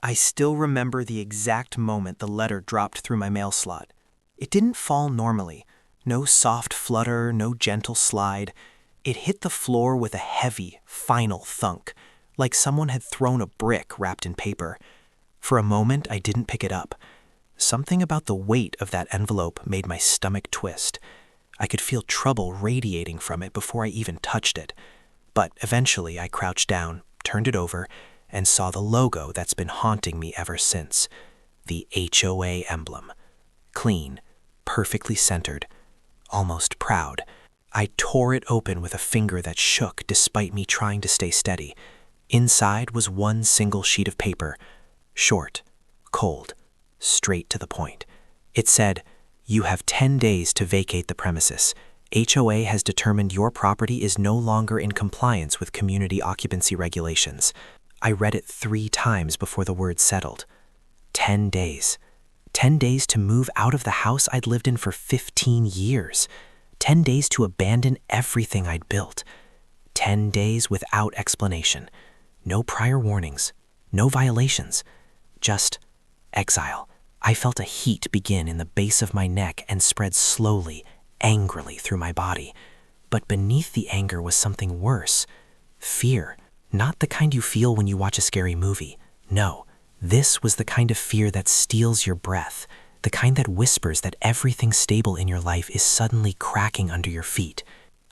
I still remember the exact moment the letter dropped through my mail slot. It didn't fall normally. No soft flutter, no gentle slide. It hit the floor with a heavy, final thunk, like someone had thrown a brick wrapped in paper. For a moment, I didn't pick it up. Something about the weight of that envelope made my stomach twist. I could feel trouble radiating from it before I even touched it. But eventually, I crouched down, turned it over, and saw the logo that's been haunting me ever since. The HOA emblem. Clean, perfectly centered, almost proud. I tore it open with a finger that shook despite me trying to stay steady. Inside was one single sheet of paper. Short, cold, straight to the point. It said, "You have 10 days to vacate the premises. HOA has determined your property is no longer in compliance with community occupancy regulations." I read it 3 times before the words settled. 10 days. 10 days to move out of the house I'd lived in for 15 years. 10 days to abandon everything I'd built. 10 days without explanation. No prior warnings. No violations. Just exile. I felt a heat begin in the base of my neck and spread slowly, angrily through my body. But beneath the anger was something worse. Fear. Not the kind you feel when you watch a scary movie. No, this was the kind of fear that steals your breath, the kind that whispers that everything stable in your life is suddenly cracking under your feet.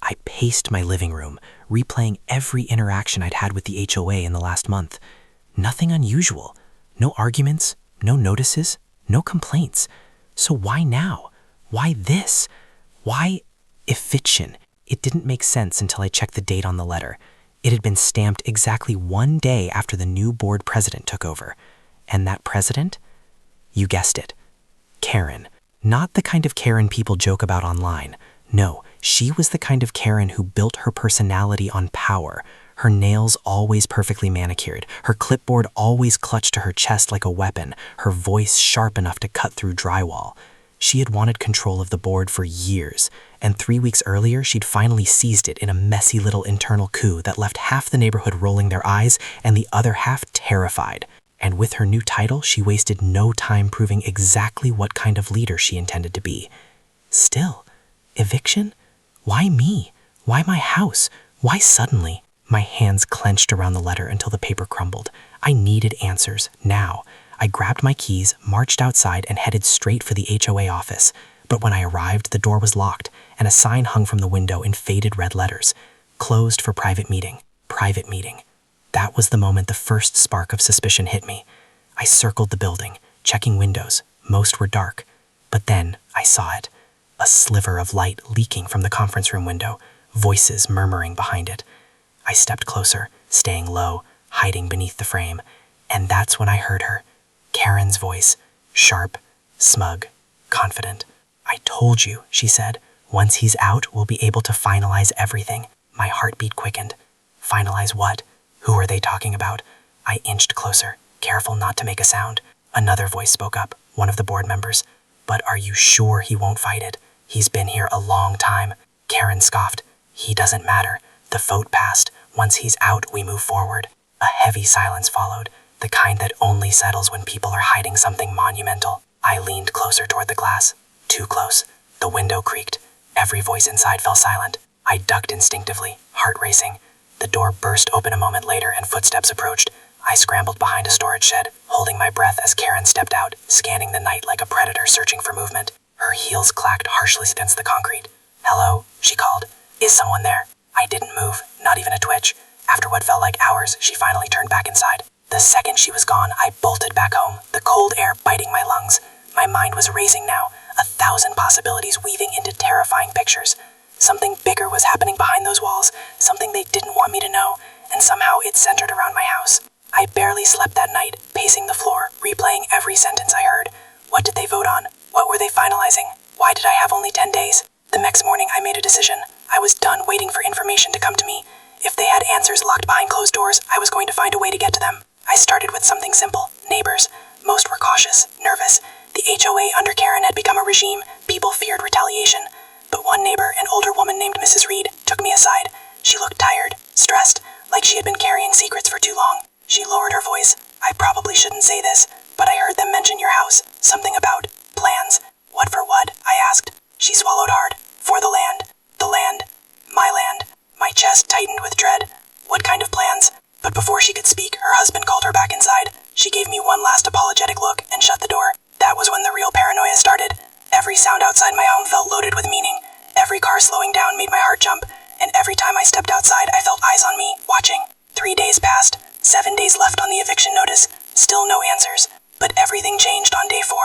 I paced my living room, replaying every interaction I'd had with the HOA in the last month. Nothing unusual. No arguments, no notices, no complaints. So why now? Why this? Why eviction? It didn't make sense until I checked the date on the letter. It had been stamped exactly 1 day after the new board president took over. And that president? You guessed it. Karen. Not the kind of Karen people joke about online. No, she was the kind of Karen who built her personality on power. Her nails always perfectly manicured, her clipboard always clutched to her chest like a weapon, her voice sharp enough to cut through drywall. She had wanted control of the board for years, and 3 weeks earlier she'd finally seized it in a messy little internal coup that left half the neighborhood rolling their eyes and the other half terrified. And with her new title, she wasted no time proving exactly what kind of leader she intended to be. Still, eviction? Why me? Why my house? Why suddenly? My hands clenched around the letter until the paper crumbled. I needed answers, now. I grabbed my keys, marched outside, and headed straight for the HOA office. But when I arrived, the door was locked, and a sign hung from the window in faded red letters. Closed for private meeting. Private meeting. That was the moment the first spark of suspicion hit me. I circled the building, checking windows. Most were dark. But then I saw it. A sliver of light leaking from the conference room window, voices murmuring behind it. I stepped closer, staying low, hiding beneath the frame. And that's when I heard her. Karen's voice, sharp, smug, confident. "I told you," she said. "Once he's out, we'll be able to finalize everything." My heartbeat quickened. Finalize what? Who are they talking about? I inched closer, careful not to make a sound. Another voice spoke up, one of the board members. "But are you sure he won't fight it? He's been here a long time." Karen scoffed. "He doesn't matter. The vote passed. Once he's out, we move forward." A heavy silence followed, the kind that only settles when people are hiding something monumental. I leaned closer toward the glass. Too close. The window creaked. Every voice inside fell silent. I ducked instinctively, heart racing. The door burst open a moment later and footsteps approached. I scrambled behind a storage shed, holding my breath as Karen stepped out, scanning the night like a predator searching for movement. Her heels clacked harshly against the concrete. "Hello," she called. "Is someone there?" I didn't move, not even a twitch. After what felt like hours, she finally turned back inside. The second she was gone, I bolted back home, the cold air biting my lungs. My mind was racing now, 1,000 possibilities weaving into terrifying pictures. Something bigger was happening behind those walls, something they didn't want me to know, and somehow it centered around my house. I barely slept that night, pacing the floor, replaying every sentence I heard. What did they vote on? What were they finalizing? Why did I have only 10 days? The next morning I made a decision. I was done waiting for information to come to me. If they had answers locked behind closed doors, I was going to find a way to get to them. I started with something simple, neighbors. Most were cautious, nervous. The HOA under Karen had become a regime. People feared retaliation. But one neighbor, an older woman named Mrs. Reed, took me aside. She looked tired, stressed, like she had been carrying secrets for too long. She lowered her voice. "I probably shouldn't say this, but I heard them mention your house. Something about plans. What for what? I asked. She swallowed hard. For the land. The land. My land. My chest tightened with dread. What kind of plans? But before she could speak, her husband called her back inside. She gave me one last apologetic look and shut the door. That was when the real paranoia started. Every sound outside my home felt loaded with meaning. Every car slowing down made my heart jump, and every time I stepped outside, I felt eyes on me, watching. 3 days passed, 7 days left on the eviction notice, still no answers. But everything changed on day 4.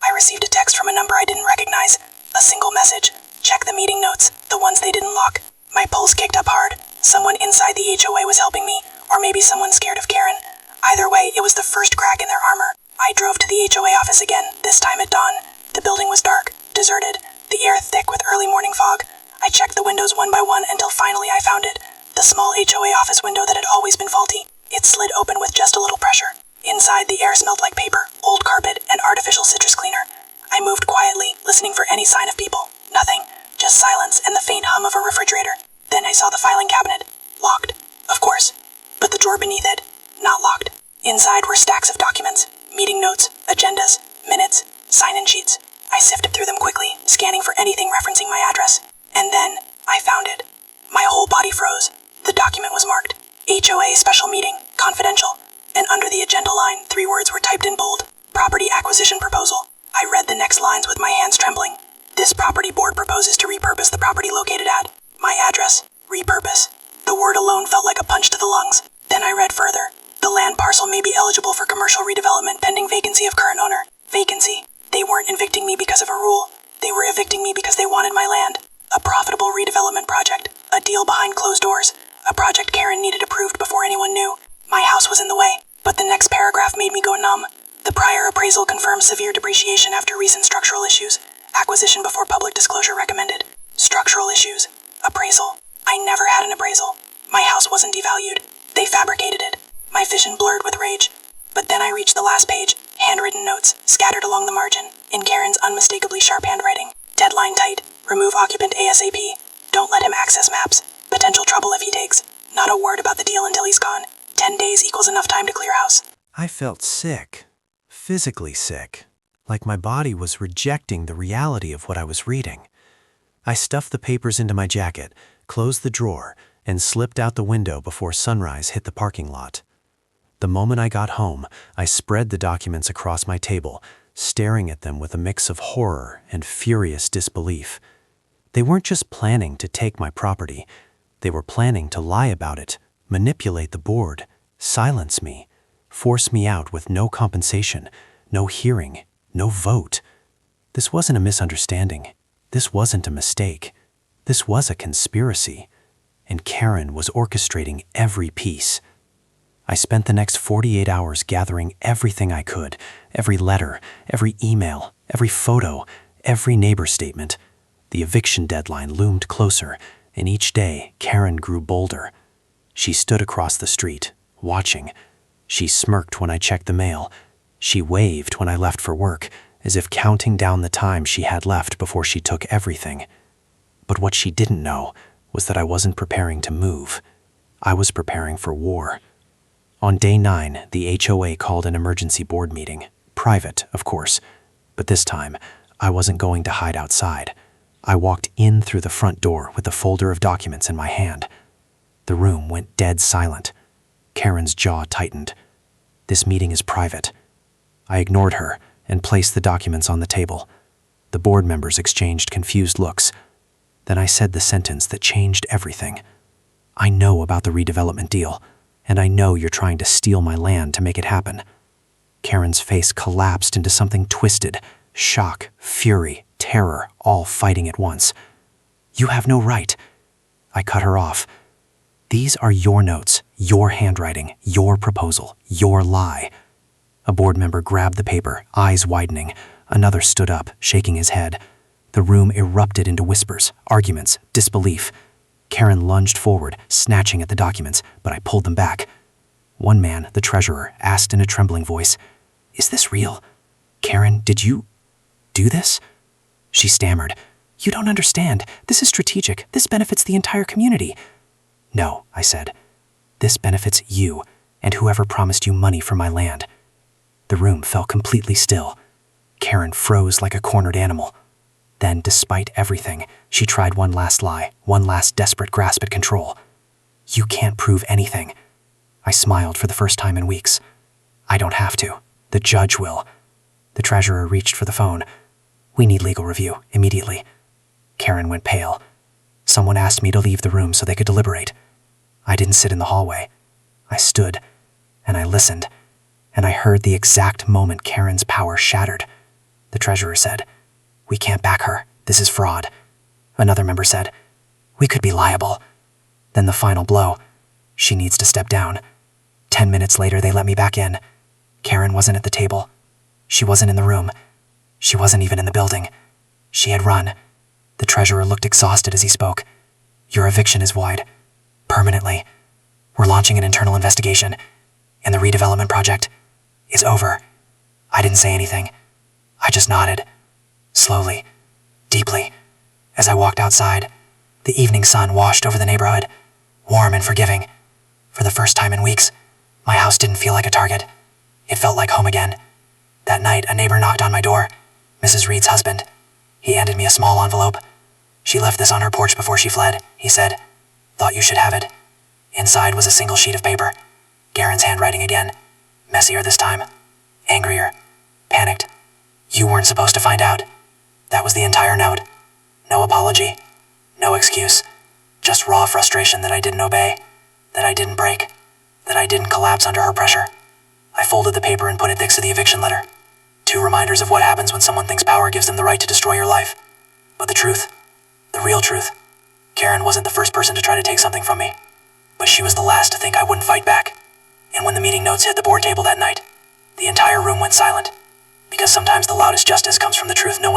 I received a text from a number I didn't recognize. A single message. Check the meeting notes, the ones they didn't lock. My pulse kicked up hard. Someone inside the HOA was helping me, or maybe someone scared of Karen. Either way, it was the first crack in their armor. I drove to the HOA office again, this time at dawn. The building was dark, deserted, the air thick with early morning fog. I checked the windows one by one until finally I found it. The small HOA office window that had always been faulty. It slid open with just a little pressure. Inside, the air smelled like paper, old carpet, and artificial citrus cleaner. I moved quietly, listening for any sign of people. Nothing, just silence and the faint hum of a refrigerator. Then I saw the filing cabinet. Locked, of course. But the drawer beneath it, not locked. Inside were stacks of documents, meeting notes, agendas, minutes, sign-in sheets. I sifted through them quickly, scanning for anything referencing my address. And then, I found it. My whole body froze. The document was marked, HOA Special Meeting, Confidential. And under the agenda line, 3 words were typed in bold, Property Acquisition Proposal. I read the next lines with my hands trembling. This property board proposes to repurpose the property located at my address. Repurpose. The word alone felt like a punch to the lungs. Then I read further. The land parcel may be eligible for commercial redevelopment pending vacancy of current owner. Vacancy. They weren't evicting me because of a rule. They were evicting me because they wanted my land. A profitable redevelopment project. A deal behind closed doors. A project Karen needed approved before anyone knew. My house was in the way, but the next paragraph made me go numb. The prior appraisal confirmed severe depreciation after recent structural issues. Acquisition before public disclosure recommended. Structural issues. Appraisal. I never had an appraisal. My house wasn't devalued. They fabricated it. My vision blurred with rage. But then I reached the last page. Handwritten notes, scattered along the margin, in Karen's unmistakably sharp handwriting. Deadline tight. Remove occupant ASAP. Don't let him access maps. Potential trouble if he digs. Not a word about the deal until he's gone. 10 days equals enough time to clear house. I felt sick. Physically sick. Like my body was rejecting the reality of what I was reading. I stuffed the papers into my jacket, closed the drawer, and slipped out the window before sunrise hit the parking lot. The moment I got home, I spread the documents across my table, staring at them with a mix of horror and furious disbelief. They weren't just planning to take my property. They were planning to lie about it, manipulate the board, silence me, force me out with no compensation, no hearing, no vote. This wasn't a misunderstanding. This wasn't a mistake. This was a conspiracy. And Karen was orchestrating every piece. I spent the next 48 hours gathering everything I could, every letter, every email, every photo, every neighbor statement. The eviction deadline loomed closer, and each day Karen grew bolder. She stood across the street, watching. She smirked when I checked the mail. She waved when I left for work, as if counting down the time she had left before she took everything. But what she didn't know was that I wasn't preparing to move. I was preparing for war. On day 9, the HOA called an emergency board meeting. Private, of course. But this time, I wasn't going to hide outside. I walked in through the front door with a folder of documents in my hand. The room went dead silent. Karen's jaw tightened. This meeting is private. I ignored her and placed the documents on the table. The board members exchanged confused looks. Then I said the sentence that changed everything. I know about the redevelopment deal, and I know you're trying to steal my land to make it happen. Karen's face collapsed into something twisted. Shock, fury, terror, all fighting at once. You have no right. I cut her off. These are your notes, your handwriting, your proposal, your lie. A board member grabbed the paper, eyes widening. Another stood up, shaking his head. The room erupted into whispers, arguments, disbelief. Karen lunged forward, snatching at the documents, but I pulled them back. One man, the treasurer, asked in a trembling voice, "Is this real? Karen, did you do this?" She stammered, "You don't understand. This is strategic. This benefits the entire community." "No," I said. "This benefits you and whoever promised you money for my land." The room fell completely still. Karen froze like a cornered animal. Then, despite everything, she tried one last lie, one last desperate grasp at control. "You can't prove anything." I smiled for the first time in weeks. "I don't have to. The judge will." The treasurer reached for the phone. "We need legal review, immediately." Karen went pale. Someone asked me to leave the room so they could deliberate. I didn't sit in the hallway. I stood, and I listened, and I heard the exact moment Karen's power shattered. The treasurer said, "We can't back her. This is fraud." Another member said, "We could be liable." Then the final blow. "She needs to step down." 10 minutes later, they let me back in. Karen wasn't at the table. She wasn't in the room. She wasn't even in the building. She had run. The treasurer looked exhausted as he spoke. "Your eviction is void. Permanently. We're launching an internal investigation, and the redevelopment project is over." I didn't say anything. I just nodded. Slowly, deeply. As I walked outside, the evening sun washed over the neighborhood, warm and forgiving. For the first time in weeks, my house didn't feel like a target. It felt like home again. That night, a neighbor knocked on my door, Mrs. Reed's husband. He handed me a small envelope. "She left this on her porch before she fled," he said. "Thought you should have it." Inside was a single sheet of paper. Karen's handwriting again. Messier this time. Angrier. Panicked. "You weren't supposed to find out." That was the entire note. No apology. No excuse. Just raw frustration that I didn't obey. That I didn't break. That I didn't collapse under her pressure. I folded the paper and put it next to the eviction letter. 2 reminders of what happens when someone thinks power gives them the right to destroy your life. But the truth, the real truth, Karen wasn't the first person to try to take something from me. But she was the last to think I wouldn't fight back. And when the meeting notes hit the board table that night, the entire room went silent. Because sometimes the loudest justice comes from the truth no one